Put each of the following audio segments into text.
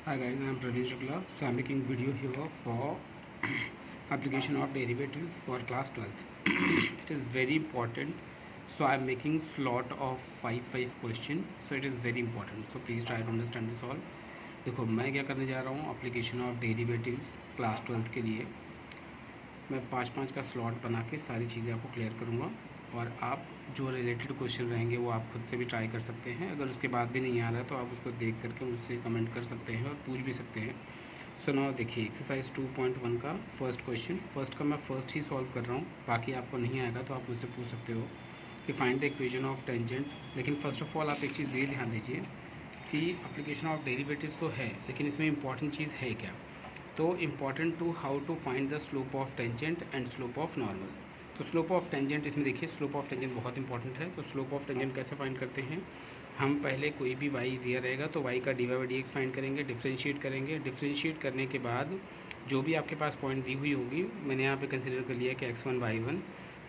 Hi guys, I am Praveen Shukla. So I am making video here for application of derivatives for class 12th. It is very important. So I am making slot of 5 question. So it is very important. So please try to understand this all. देखो मैं क्या करने जा रहा हूँ application of derivatives class 12th के लिए मैं 5 का स्लॉट बना के सारी चीज़ें आपको क्लियर करूँगा और आप जो रिलेटेड क्वेश्चन रहेंगे वो आप खुद से भी ट्राई कर सकते हैं। अगर उसके बाद भी नहीं आ रहा है तो आप उसको देख करके मुझसे कमेंट कर सकते हैं और पूछ भी सकते हैं। सो नाउ देखिए एक्सरसाइज 2.1 का फर्स्ट क्वेश्चन, फर्स्ट का मैं फर्स्ट ही सॉल्व कर रहा हूँ, बाकी आपको नहीं आएगा तो आप मुझसे पूछ सकते हो कि find the equation of tangent. लेकिन फर्स्ट ऑफ ऑल आप एक चीज़ ये ध्यान दीजिए कि एप्लीकेशन ऑफ डेरिवेटिव्स तो है लेकिन इसमें इंपॉर्टेंट चीज़ है क्या, तो important to how to find the slope of tangent and slope of normal. तो स्लोप ऑफ टेंजेंट इसमें देखिए स्लोप ऑफ टेंजेंट बहुत इंपॉर्टेंट है। तो स्लोप ऑफ टेंजेंट कैसे फाइंड करते हैं, हम पहले कोई भी वाई दिया रहेगा तो वाई का d y by d x find करेंगे, डिफ्रेंशिएट करेंगे। डिफ्रेंशिएट करने के बाद जो भी आपके पास पॉइंट दी हुई होगी, मैंने यहाँ पे कंसिडर कर लिया कि x1 y1,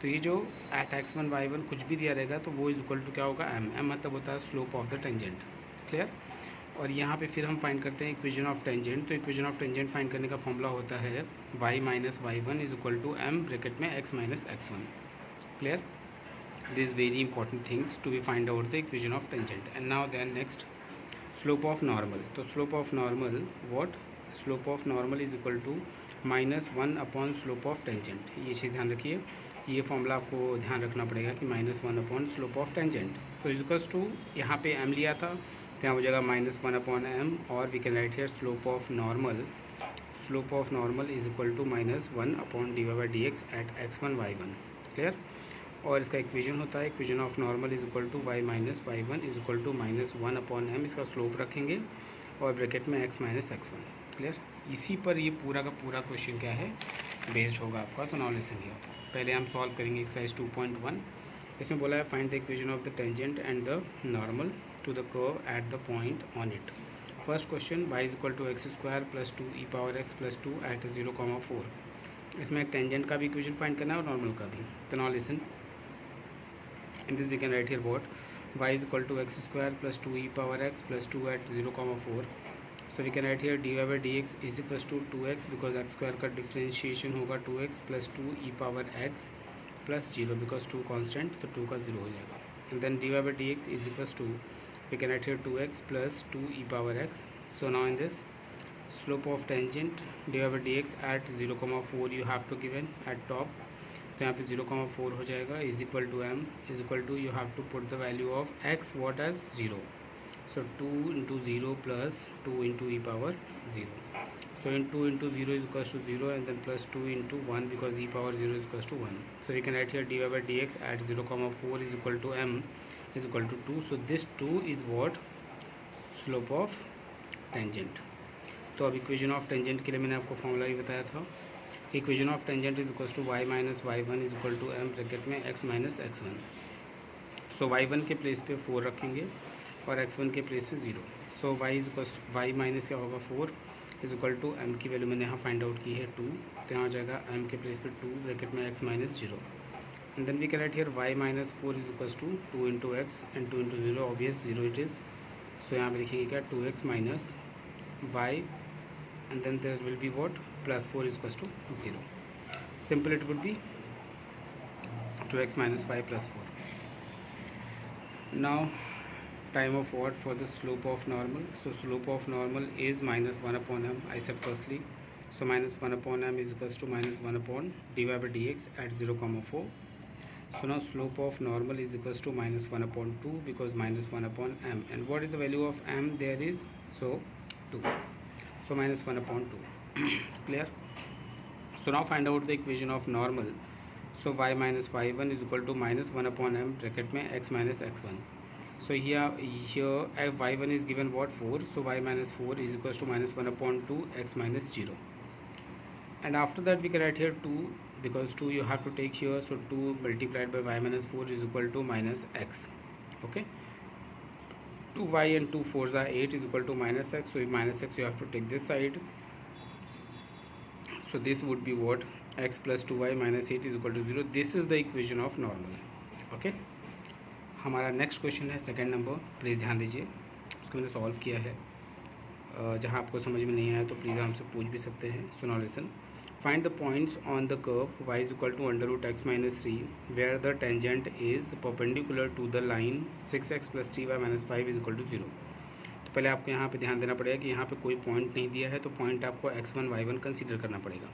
तो ये जो एट x1 y1 कुछ भी दिया रहेगा तो वो इज इक्वल टू क्या होगा m। m मतलब होता है slope of the tangent, clear. और यहाँ पे फिर हम फाइंड करते हैं इक्वेशन ऑफ टेंजेंट। तो इक्वेशन ऑफ टेंजेंट फाइंड करने का फॉर्मूला होता है y minus y1 is equal to m bracket में x minus x1, clear. This very important things to be find out the equation of tangent. And now then next slope of normal. तो slope of normal what, slope of normal is equal to -1 upon slope of tangent. ये चीज़ ध्यान रखिए, ये formula आपको ध्यान रखना पड़ेगा कि -1 अपॉन स्लोप ऑफ टेंजेंट। तो इजिकल्स टू यहाँ पे m लिया था तो यहाँ हो जाएगा -1 अपॉन m, और we can write here slope of normal, slope of normal is equal to -1 upon d y by d x at x1 y1, clear. और इसका इक्वेशन होता है equation of normal is equal to y minus y1 is equal to -1 upon m, इसका slope रखेंगे और bracket में x minus x1, clear. इसी पर ये पूरा का पूरा क्वेश्चन क्या है बेस्ड होगा आपका। तो नाउ लिसन हियर, पहले हम सॉल्व करेंगे एक्सरसाइज 2.1। इसमें बोला है find the equation of the tangent and the normal to the curve at the point on it. First question y is equal to x square plus 2e power x plus 2 at 0,4। इसमें tangent का भी equation find करना है और normal का भी। तो now listen, in this we can write here what y is equal to x square plus 2e power x plus 2 at 0,4। so we can write here dy by dx is equals to 2x because x square का differentiation होगा 2x plus 2e power x plus 0 because 2 constant तो 2 का 0 हो जाएगा। and then dy by dx is equals to we can write here 2x plus 2e power x। so now in this slope of tangent dy by dx at 0,4 you have to given at top, तो यहाँ पे 0,4 हो जाएगा is equal to m is equal to you have to put the value of x what as 0। So 2 into 0 plus 2 into e power 0। So in 2 into 0 is equal to 0 and then plus 2 into 1 because e power 0 is equal to 1। So we can write here d y by d x at 0,4 is equal to m is equal to 2। So this 2 is what slope of tangent. तो अब equation of tangent के लिए मैंने आपको formula भी बताया था, equation of tangent is equal to y minus y1 is equal to m bracket में x minus x1। So y1 के प्लेस पे 4 रखेंगे और x1 के प्लेस पे 0। सो y is equal y minus क्या होगा 4 इज इक्वल टू m की वैल्यू मैंने यहाँ फाइंड आउट की है 2, तो यहाँ हो जाएगा m के प्लेस पे 2 ब्रैकेट में x minus 0। And then we can write here y minus 4 is equal to 2 into X and 2 into 0 obvious 0 it is. So यहाँ पे लिखेंगे क्या 2x minus y and then there will be what plus 4 is equals to 0. Simple it would be 2x minus 5 plus 4. Now time of what for the slope of normal. So slope of normal is -1 upon m I said firstly. So -1 upon m is equals to -1 upon dy by dx at 0,4. So now slope of normal is equals to -1 upon 2 because -1 upon m, and what is the value of m there is, so 2, so -1 upon 2 clear। so now find out the equation of normal। so y minus y1 is equal to -1 upon m bracket में x minus x1। so here y1 is given what 4, so y minus 4 is equals to -1 upon 2 x minus 0। and after that we can write here 2 because 2 you have to take here, so 2 multiplied by y minus 4 is equal to minus x, okay। 2y and 2 4s are 8 is equal to minus x, so minus x you have to take this side, so this would be what x plus 2y minus 8 is equal to 0। this is the equation of normal, okay। हमारा next question है second number, please ध्यान दीजिए, उसको मैंने solve किया है। जहाँ आपको समझ में नहीं आया तो प्लीज़ हमसे पूछ भी सकते हैं। So now listen, find the points on the curve y is equal to under root x minus 3 where the tangent is perpendicular to the line 6x plus 3y minus 5 is equal to 0। तो पहले आपको यहाँ पे ध्यान देना पड़ेगा कि यहाँ पे कोई पॉइंट नहीं दिया है, तो पॉइंट आपको x1 y1 कंसीडर करना पड़ेगा।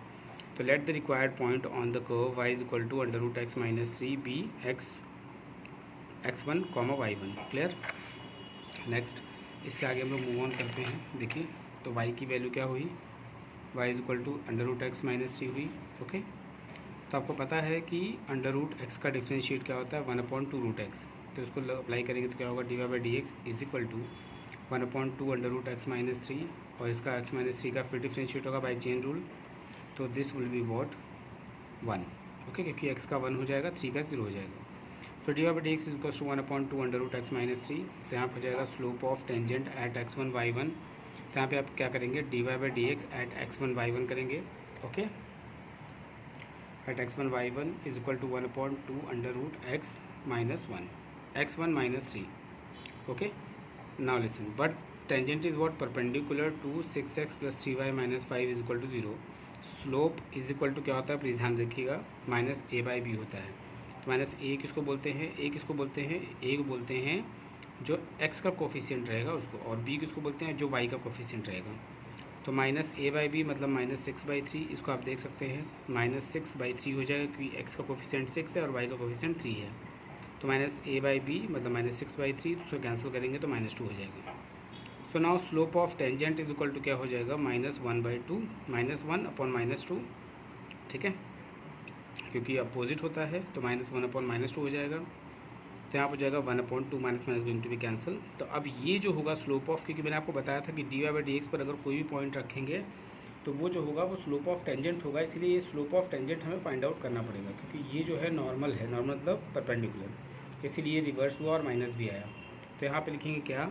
तो let the required point on the curve y is equal to under root x minus 3 be x1 y1। Clear. Next इसके आगे हम लोग मूव ऑन करते हैं। देखिए तो y की वैल्यू क्या हुई, y is equal to under root x minus 3 हुई। ओके, तो आपको पता है कि अंडर रूट एक्स का डिफ्रेंशिएट क्या होता है 1/2 रूट एक्स। तो इसको अप्लाई करेंगे तो क्या होगा, d y by d x is equal to 1/2 under root x minus 3, और इसका x माइनस 3 का फिर डिफ्रेंशिएट होगा बाई चेन रूल। तो this will be what 1। Okay, क्योंकि x का 1 हो जाएगा, 3 का 0 हो जाएगा। तो d y by d x is equal to 1/2 under root x minus 3। तो यहाँ पर हो जाएगा slope of tangent at x1 y1। तो यहाँ पे आप क्या करेंगे, d y by d x at x1 y1 करेंगे। Okay, at x1 y1 is equal to 1/2 under root x minus 1 x1 minus 3। Okay, now listen, but tangent is what perpendicular to 6x plus 3y minus 5 is equal to 0। Slope is equal to क्या होता है, please ध्यान रखिएगा, minus A by B होता है। तो minus ए किसको बोलते हैं, ए किसको बोलते हैं, ए को बोलते हैं जो x का कोफिशिएंट रहेगा उसको, और b किसको बोलते हैं जो y का कोफिशिएंट रहेगा। तो माइनस ए बाई बी मतलब -6/3, इसको आप देख सकते हैं -6/3 हो जाएगा क्योंकि x का कोफिशिएंट 6 है और y का कोफिशिएंट 3 है। तो माइनस ए बाई बी मतलब -6/3, उसको कैंसिल करेंगे तो -2 हो जाएगा। So now slope of tangent is equal to क्या हो जाएगा, -1/2 -1/-2। ठीक है, क्योंकि अपोजिट होता है तो -1/-2 हो जाएगा। तो यहाँ पर जाएगा 1/2 minus minus going to be cancel. तो अब ये जो होगा स्लोप ऑफ, क्योंकि मैंने आपको बताया था कि d y by d x पर अगर कोई भी पॉइंट रखेंगे तो वो जो होगा वो स्लोप ऑफ टेंजेंट होगा, इसलिए ये स्लोप ऑफ टेंजेंट हमें फाइंड आउट करना पड़ेगा, क्योंकि ये जो है नॉर्मल है, नॉर्मल मतलब परपेंडिकुलर, इसीलिए रिवर्स हुआ और माइनस भी आया। तो यहाँ पर लिखेंगे क्या,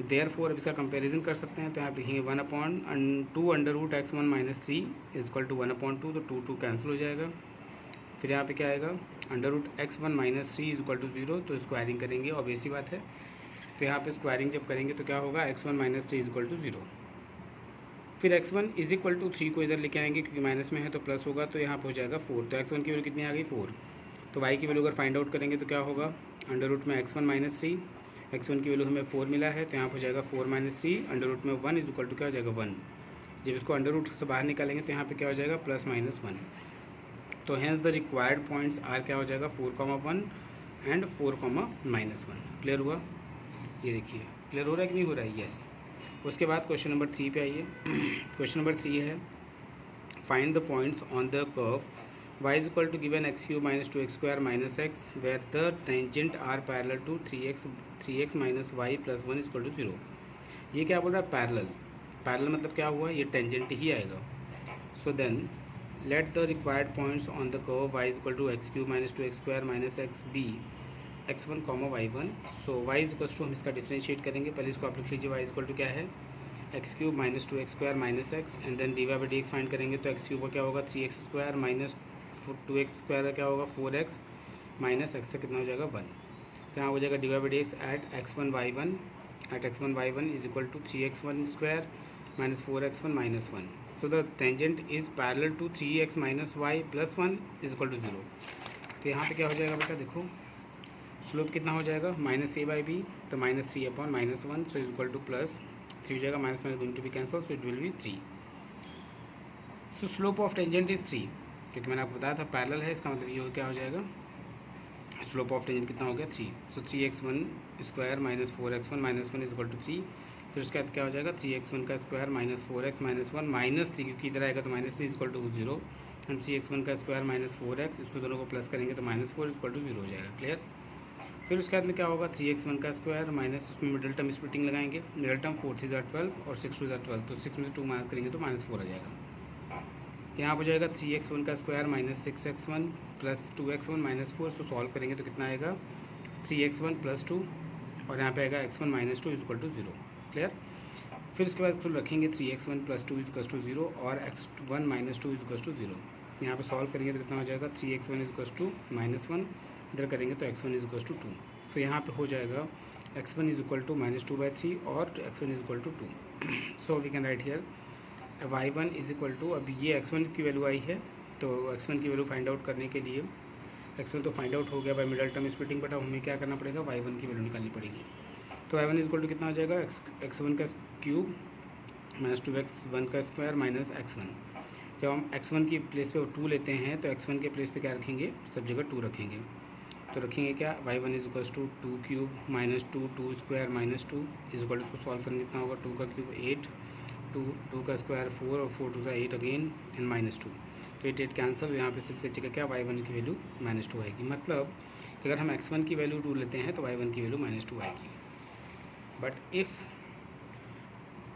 देयरफॉर अब इसका कंपैरिजन कर सकते हैं। तो यहाँ पे लिखेंगे 1/2 under root x1 minus 3 is equal to 1/2, तो 2 कैंसिल हो जाएगा। फिर यहाँ पे क्या आएगा, under root x1 minus 3 is equal to 0, तो स्क्वायरिंग करेंगे, ऑब्वियस सी बात है। तो यहाँ पे स्क्वायरिंग जब करेंगे तो क्या होगा, x1 minus 3 is equal to 0। फिर x1 इज इक्वल टू 3 को इधर लेके आएंगे, क्योंकि माइनस में है तो प्लस होगा, तो यहाँ पे हो जाएगा 4। तो x1 की वैल्यू कितनी आ गई, 4। तो y की वैल्यू अगर फाइंड आउट करेंगे तो क्या होगा, अंडर रूट में x1 माइनस 3, x1 की वैल्यू हमें 4 मिला है, तो यहाँ पर हो जाएगा 4 माइनस 3 अंडर रूट में 1 इज इक्वल टू क्या हो जाएगा 1। जब इसको अंडर रूट से बाहर निकालेंगे तो यहाँ पे क्या हो जाएगा, +-1। तो hence the required points are क्या हो जाएगा, 4,1 एंड 4,-1। क्लियर हुआ, ये देखिए क्लियर हो रहा है कि नहीं हो रहा है, यस। उसके बाद क्वेश्चन नंबर 3 पे आइए। क्वेश्चन नंबर 3 है, find the points on the curve y is equal to given x³ minus 2x square minus x where the tangent are parallel to 3x minus y plus 1 is equal to 0। ये क्या बोल रहा है, parallel मतलब क्या हुआ, ये tangent ही आएगा। So then let the required points on the curve y is equal to x³ minus 2x square minus x be x1 y1। So y is equal to, हम इसका डिफ्रेंशिएट करेंगे, पहले इसको आप लिख लीजिए, y इज इक्वल टू क्या है, x³ minus 2x square minus x, and then d y by d x find करेंगे तो x³ का क्या होगा 3x square minus 2x square का क्या होगा 4x माइनस x से कितना हो जाएगा 1। तो यहाँ हो जाएगा d y by d x at x1 y1 is equal to 3x1 square minus 4x1 minus 1। So the tangent is parallel to 3x minus y plus 1 is equal to 0। तो यहाँ पे क्या हो जाएगा बेटा, देखो स्लोप कितना हो जाएगा, -a बाई बी, तो -3/-1, सो इज इक्वल टू +3 हो जाएगा, minus minus going to be cancel, so it will be 3। So slope of tangent is 3, क्योंकि मैंने आपको बताया था पैरेलल है, इसका मतलब ये क्या हो जाएगा, स्लोप ऑफ टेंजेंट कितना हो गया 3। So 3x1 square minus 4x1 minus 1 is equal to 3। फिर उसके बाद क्या हो जाएगा 3x1 का square minus 4x minus 1 minus 3, क्योंकि इधर आएगा तो -3 is equal to 0, and 3x1 का स्क्वायर माइनस 4x, इसको दोनों को प्लस करेंगे तो -4 इज इक्वल टू 0 हो जाएगा। क्लियर। फिर उसके बाद में क्या होगा 3x1 का स्क्वायर माइनस, उसमें मिडल टर्म स्प्लिटिंग लगाएंगे, मिडल टर्म 4 3 = 12 और 6 2 = 12, तो 6 में से 2 माइनस करेंगे तो -4 आ जाएगा। यहाँ हो जाएगा 3x1 का square minus 6x1 plus 2x1 minus 4, इसको सॉल्व करेंगे तो कितना आएगा 3x1 प्लस 2, और यहाँ पे आएगा x1 minus 2 is equal to 0। Clear. फिर उसके बाद इसको रखेंगे 3x1 plus 2 is equal to 0 और x1 minus 2 is equal to 0। यहाँ पे सॉल्व करेंगे तो कितना हो जाएगा 3x1 इज इक्वल टू -1, इधर करेंगे तो x1 इज इक्वल टू 2। सो यहाँ पे हो जाएगा x1 is equal to -2/3 और x1 is equal to 2. So we can write here y1 is equal to, अब ये x1 की वैल्यू आई है तो x1 की वैल्यू फाइंड आउट करने के लिए x1 तो फाइंड आउट हो गया by middle term splitting, but अब हमें क्या करना पड़ेगा, y1 की वैल्यू निकालनी पड़ेगी. तो y1 इज इक्वल टू कितना आ जाएगा, x1 का क्यूब माइनस 2x1 का स्क्वायर माइनस x1. जब हम x1 की प्लेस पे 2 लेते हैं तो x1 के प्लेस पे क्या रखेंगे, सब जगह 2 रखेंगे. तो रखेंगे क्या, y1 is equal to 2 cube minus 2 square minus 2 is equal to, इसको सॉल्व करेंगे कितना होगा, 2 का क्यूब 8, 2 का स्क्वायर 4 और 4 2 8 अगेन एंड माइनस 2. तो 8 कैंसिल, यहाँ पे सिर्फ बचेगा क्या, y1 की वैल्यू -2 आएगी. मतलब अगर हम x1 की वैल्यू 2 लेते हैं तो y1 की वैल्यू -2 आएगी. But if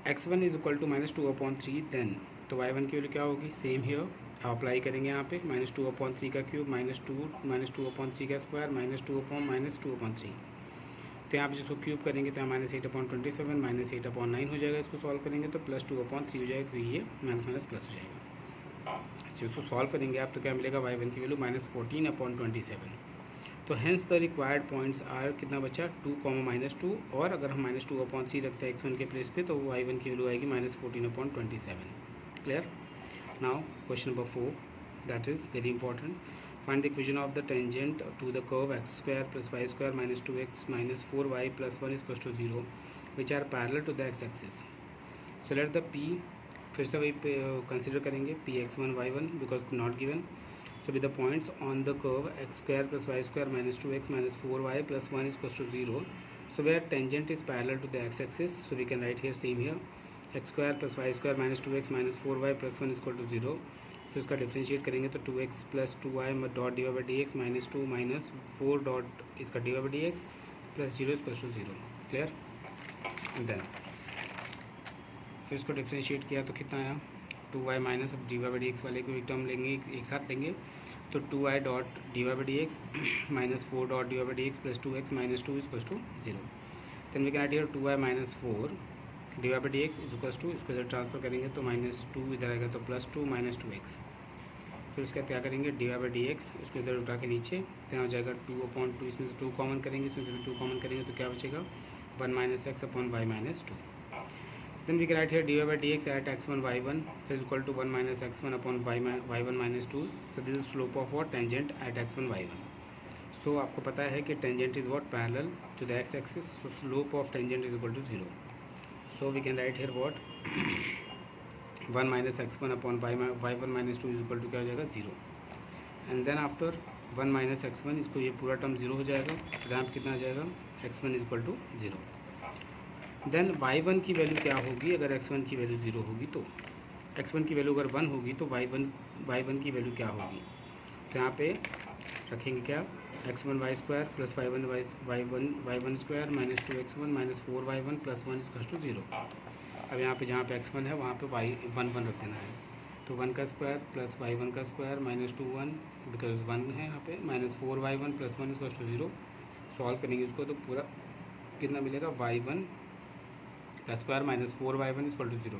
x1 is equal to -2/3 then, तो y1 की वैल्यू क्या होगी, सेम हियर अप्लाई करेंगे यहाँ पे -2/3 का क्यूब -2/3 का स्क्वायर -2/3. तो यहाँ पे जिसको क्यूब करेंगे तो यहाँ -8/27 -8/9 हो जाएगा. इसको सॉल्व करेंगे तो +2/3 हो जाएगा, क्योंकि ये माइनस माइनस प्लस हो जाएगा. इसको सॉल्व करेंगे आप तो क्या मिलेगा, y1 की वैल्यू -14/27. तो hence the required points are, कितना बचा, 2, -2. और अगर हम -2/3 रखते हैं x1 के प्लेस पे तो y1 की वैल्यू आएगी -14/27. Clear. Now question number 4, that is very important. Find the equation of the tangent to the curve x² + y² - 2x - 4y + 1 = 0 which are parallel to the x axis. So let the p, फिर से वही consider करेंगे p(x1, y1) because not given. So with the points on the curve x² + y² - 2x - 4y + 1 = 0. So where tangent is parallel to the x-axis, so we can write here same here, x² + y² - 2x - 4y + 1 = 0. So इसका differentiate करेंगे तो 2x + 2y dot (dx) -2 - 4 dot इसका (dx) + 0 = 0. Clear. Then फिर इसको differentiate किया तो कितना आया, 2y माइनस, अब (dx) वाले को एक टर्म लेंगे, एक साथ लेंगे तो 2y dot (dx) -4 dot (dx) + 2x - 2 = 0. Then we can write here 2y - 4 (dx) = इसको इधर ट्रांसफर करेंगे तो -2 इधर आएगा तो +2 - 2x. फिर उसके बाद क्या करेंगे, (dx) उसको इधर उठा के नीचे, तो हो जाएगा 2/2. इसमें से 2 कॉमन करेंगे, इसमें से भी 2 कॉमन करेंगे तो क्या बचेगा, 1 - x/y - 2. Then we can write here (dx) at x1 y1 so is equal to 1 - x1/y1 - 2. So this is slope of what, tangent at x1 y1. So आपको पता है कि tangent is what, parallel to the x axis. So slope of tangent is equal to 0. So we can write here what, 1 - x1/y1 - 2 is equal to क्या हो जाएगा, 0. And then after 1 - x1, इसको ये पूरा टर्म 0 हो जाएगा. यहाँ कितना आ जाएगा, x1 is equal to 0. Then y1 की वैल्यू क्या होगी, अगर x1 की वैल्यू 0 होगी तो x1 की वैल्यू अगर 1 होगी तो y1 की वैल्यू क्या होगी. तो यहाँ पे रखेंगे क्या, x1 y² + y1 y1 square - 2x1 - 4y1 + 1 = 0. अब यहाँ पे जहाँ पे x1 है वहाँ पे y1 रख देना है. तो 1 का स्क्वायर + y1 का स्क्वायर -2 1 बिकॉज 1 है यहाँ पे -4y1 + 1 = 0. सॉल्व करेंगे उसको तो पूरा कितना मिलेगा, y1 का स्क्वायर -4y1 = 0.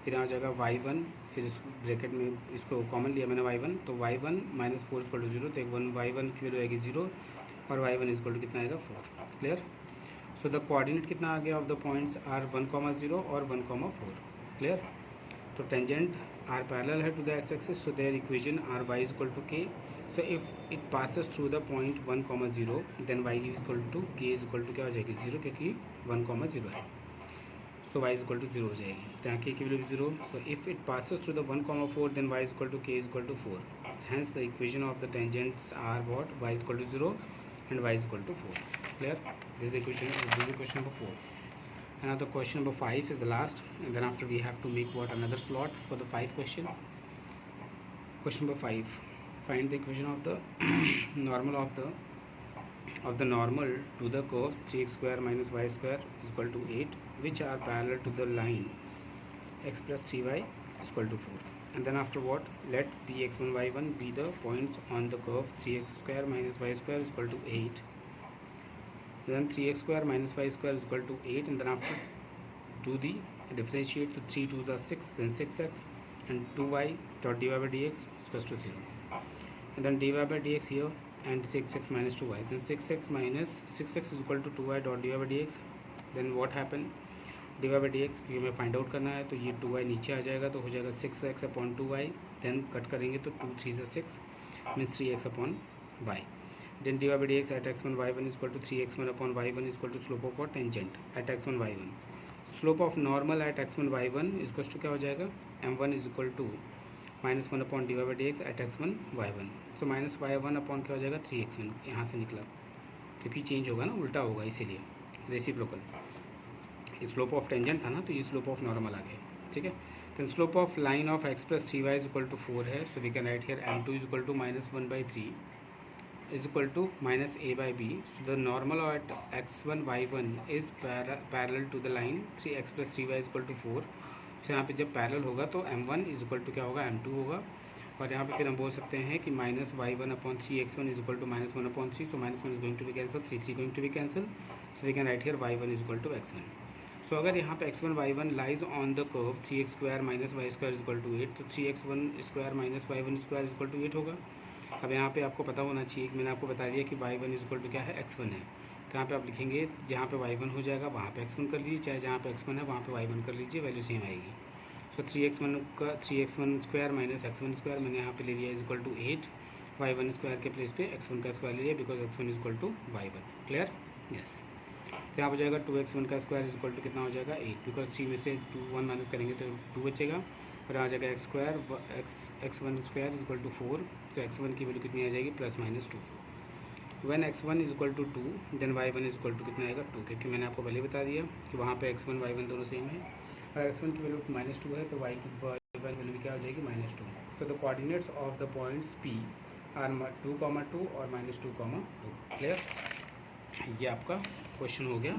फिर यहाँ जाएगा y1, फिर इस ब्रैकेट में इसको कॉमन लिया मैंने y1, तो y1 - 4 = 0. तो y1 की वैल्यू आएगी 0 और y1 = कितना आएगा, 4. क्लियर. सो द कोऑर्डिनेट कितना आ गया ऑफ द पॉइंट्स आर 1, 0 और 1, 4. क्लियर. तो टेंजेंट आर पैरेलल है to the x axis, so their equation are y = k. So if it passes through the point 1, 0 then y = k क्या हो जाएगी, 0, क्योंकि 1, 0 है. सो y = 0 हो जाएगी. तो यहाँ k की value 0. So if it passes through the 1, 4 then y = k = 4. Hence the equation of the tangents are what, y = 0 and y = 4. Clear. This is the equation. This is the question number 4. And now the question number 5 is the last, and then after we have to make what, another slot for the 5 question. Question number 5. Find the equation of the normal of the normal to the curves 3x² - y² = 8, which are parallel to the line x + 3y = 4. And then after what, let p(x1, y1) be the points on the curve 3x² - y² = 8. Then 3x² - y² = 8, and then after do the differentiate to 3 2s are 6, then 6x and 2y dot (dx) = 0. And then dy by dx here and 6x minus 2y, then 6x minus 6x is equal to 2y dot dy by dx. then what happen, dy by dx क्योंकि हमें find out करना है, तो ये 2y नीचे आ जाएगा, तो हो जाएगा 6x upon 2y, then cut करेंगे तो 2 3 6 means 3x upon y. then dy by dx at x1 y1 is equal to 3x1 upon y1 is equal to slope of what, tangent at x1 y1. Slope of normal at x1 y1 is equal to क्या हो जाएगा, m1 is equal to -1 upon d y by d x at x1 y1. So -y1 upon क्या हो जाएगा 3x1, यहाँ से निकला क्योंकि चेंज होगा ना, उल्टा होगा, इसीलिए रेसिप्रोकल. स्लोप ऑफ टेंजेंट था ना, तो ये स्लोप ऑफ नॉर्मल आ गया. ठीक है. तो slope of line of x plus 3y is equal to 4 है. So we can write here m2 is equal to -1/3 is equal to minus a by b. So the normal at x1 y1 is parallel to the line 3x plus 3y is equal to 4. So यहाँ पे जब parallel होगा तो m1 is equal to क्या होगा, m2 होगा. और यहाँ पे फिर हम बोल सकते हैं कि minus y1 upon 3x1 is equal to -1 upon 3. So -1 is going to be cancel, 3 going to be cancel. So we can write here y1 is equal to x1. So अगर यहाँ पे x1 y1 lies on the curve 3x square minus y square is equal to 8, तो 3x1 square minus y1 square is equal to 8 होगा. अब यहाँ पे आपको पता होना चाहिए कि मैंने आपको बता दिया कि y1 इज इक्वल टू क्या है, x1 है. तो यहाँ पे आप लिखेंगे जहाँ पे y1 हो जाएगा वहाँ पे x1 कर लीजिए, चाहे जहाँ पे x1 है वहाँ पे y1 कर लीजिए, वैल्यू सेम आएगी. सो 3x1 square minus x1 square मैंने यहाँ पे ले लिया is equal to 8. y1 square के प्लेस पे x1 का स्क्वायर ले लिया because x1 is equal to y1. Clear? Yes. तो यहाँ हो जाएगा 2x1 का स्क्वायर इज इक्वल टू कितना हो जाएगा 8, बिकॉज 3 में से 1 माइनस करेंगे तो 2 बचेगा. और यहाँ आ जाएगा x square x1 square is equal to 4. तो x1 की वैल्यू कितनी आ जाएगी, +-2. When x1 is equal to 2 then y1 is equal to कितना आएगा 2, क्योंकि मैंने आपको पहले बता दिया कि वहाँ पे x1 y1 दोनों सेम है. अगर x1 की वैल्यू -2 है तो y की वैल्यू भी क्या हो जाएगी, -2. So the coordinates of the points P are 2, 2 और -2, 2. क्लियर? ये आपका क्वेश्चन हो गया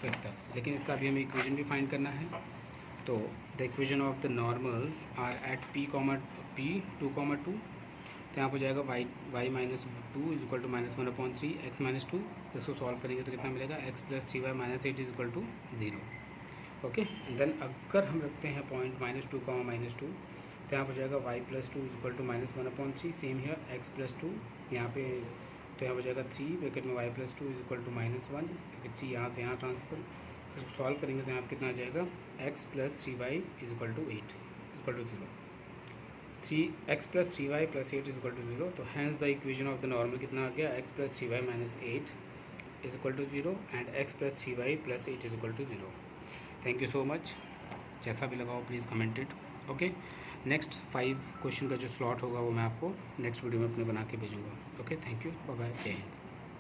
5th तक. लेकिन इसका अभी हमें इक्वेशन भी फाइंड करना है. तो the equation of the normal are at p 2, 2. तो यहाँ पर जाएगा y minus 2 is equal to -1 upon 3 x minus 2. तो इसको सॉल्व करेंगे तो कितना मिलेगा, x plus 3y minus 8 is equal to 0. Okay. Then अगर हम रखते हैं पॉइंट -2, -2, तो यहाँ पर जाएगा y plus 2 is equal to -1 upon 3. Same है x प्लस 2 यहाँ पे, तो यहाँ पर जाएगा 3 ब्रैकेट में y plus 2 is equal to -1, क्योंकि 3 यहाँ से यहाँ ट्रांसफर. इसको सॉल्व करेंगे तो यहाँ पर कितना आ जाएगा, x plus 3y is equal to 8 is equal to 0. 3x plus 3y plus 8 is equal to 0. तो hence the equation of the normal कितना आ गया, x plus 3y minus 8 is equal to 0 and x plus 3y plus 8 is equal to 0. Thank you so much. जैसा भी लगाओ please comment it. Okay. Next 5 question का जो slot होगा वो मैं आपको नेक्स्ट वीडियो में अपने बना के भेजूँगा. Okay. Thank you. Bye bye. जय हिंद.